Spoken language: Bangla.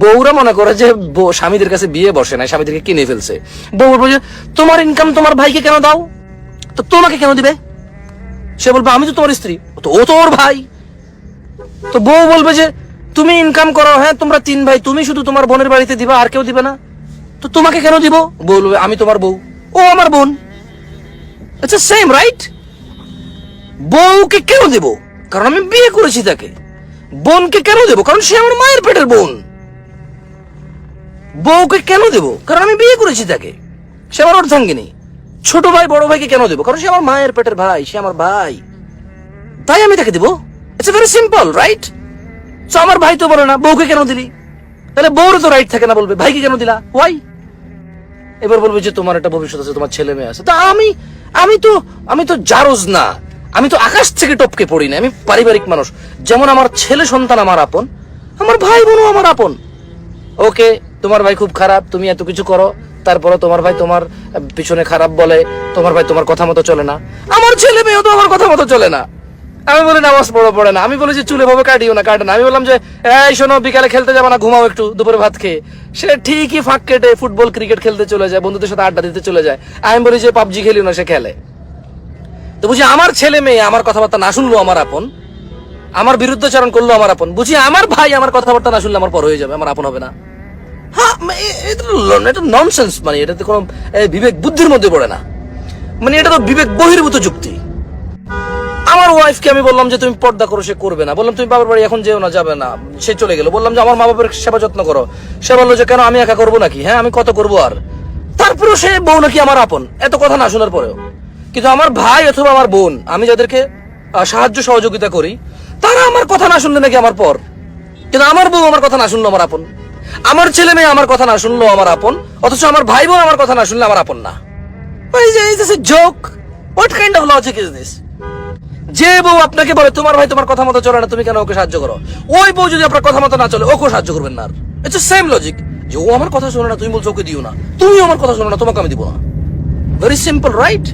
বউরা মনে করে যে স্বামীদের কাছে বিয়ে বসে না, স্বামীদেরকে কিনে ফেলছে। বউ বলবে যে তোমার ইনকাম তোমার ভাইকে কেন দাও, তো তোমাকে কেন দিবে? সে বলবে আমি তো তোমার স্ত্রী, তো ও তো ওর ভাই। তো বউ বলবে যে তুমি ইনকাম করো, হ্যাঁ তোমরা 3 ভাই, তুমি শুধু তোমার বোনের বাড়িতে দিবা, আর কেউ দিবে না, তো তোমাকে কেন দিব? বলবে আমি তোমার বউ, ও আমার বোন। আচ্ছা সেম রাইট। বউকে কেন দেব? কারণ আমি বিয়ে করেছি তাকে। বোনকে কেন দেব? কারণ সে আমার মায়ের পেটের বোন। বউকে কেন দেব? কারণ আমি বিয়ে করেছি তাকে, সে আমার অর্ধাঙ্গিনী। ছোট ভাই বড় ভাইকে কেন দেব? কারণ সে আমার মায়ের পেটের ভাই, সে আমার ভাই, তাই আমি তাকে দেব। It's very simple right. তো আমার ভাই তো বলে না বউকে কেন দিলি, তাহলে বউর তো রাইট থাকে না, বলবে ভাইকে কেন দিলা, ওয়াই? এবার বলবে যে তোমার একটা ভবিষ্যৎ আছে, তোমার ছেলে মেয়ে আছে। তা আমি তো জারজ না, আমি তো আকাশ থেকে টপকে পড়ি না, আমি পারিবারিক মানুষ। যেমন আমার ছেলে সন্তান আমার আপন, আমার ভাই বোনও আমার আপন। ওকে, তোমার ভাই খুব খারাপ, তুমি এত কিছু করো, তারপরে তোমার ভাই তোমার পিছনে খারাপ বলে, তোমার ভাই তোমার কথা মতো চলে না। আমার ছেলে মেয়েও তো আমার কথা মতো চলে না। আমি বলি নামাজ পড়ে না, আমি বলি যে চুলে ভাবে কাটিও না, কাটে না। আমি বললাম যে এই শোনো, বিকালে খেলতে যাবে না, ঘুমাও একটু, দুপুরে ভাত খেয়ে। সে ঠিকই ফাঁক কেটে ফুটবল ক্রিকেট খেলতে চলে যায়, বন্ধুদের সাথে আড্ডা দিতে চলে যায়। আমি বলি যে পাবজি খেলিও না, সে খেলে। তো বুঝি আমার ছেলে মেয়ে আমার কথাবার্তা না শুনলো আমার আপন, আমার বিরুদ্ধাচরণ করলো আমার আপন। বুঝি আমার ভাই আমার কথাবার্তা না শুনলে আমার পর হয়ে যাবে, আমার আপন হবে না? হ্যাঁ, এটা ননসেন্স। মানে এটাতে কোনো বিবেক বুদ্ধির মধ্যে পড়ে না। মানে এটা তো বিবেক বহির্ভূত যুক্তি। আমার ওয়াইফকে আমি বললাম যে তুমি পর্দা করো, সে করবে না। বললাম তুমি বাবার বাড়ি এখন যেও না, যাবে না, সে চলে গেল। বললাম যে আমার মা বাবার সেবা যত্ন করো, সে বললো যে কেন আমি একা করবো নাকি, হ্যাঁ আমি কত করবো আর। তারপরেও সে বউ নাকি আমার আপন, এত কথা না শোনার পরেও। কিন্তু আমার ভাই অথবা আমার বোন, আমি যাদেরকে সাহায্য সহযোগিতা করি, তারা আমার কথা না শুনলে নাকি আমার পর। কিন্তু আমার বউ আমার কথা না শুনলো আমার আপন, আমার ছেলে মেয়ে আমার কথা না শুনলো আমার আপন, অথচ আমার ভাই বোন আমার কথা না শুনলে আমার আপন না। Joke, what kind of logic is this? যে বউ আপনাকে বলে তোমার ভাই তোমার কথা মতো চলে না, তুমি কেন ওকে সাহায্য করো, ওই বউ যদি আপনার কথা মতো না চলে, ওকে সাহায্য করবেন না। ইটস সেম লজিক, যে ও আমার কথা শোনে না, তুমি বলছো ওকে দিও না, তুমিও আমার কথা শোনো না, তোমাকে আমি দিব না। Very simple right.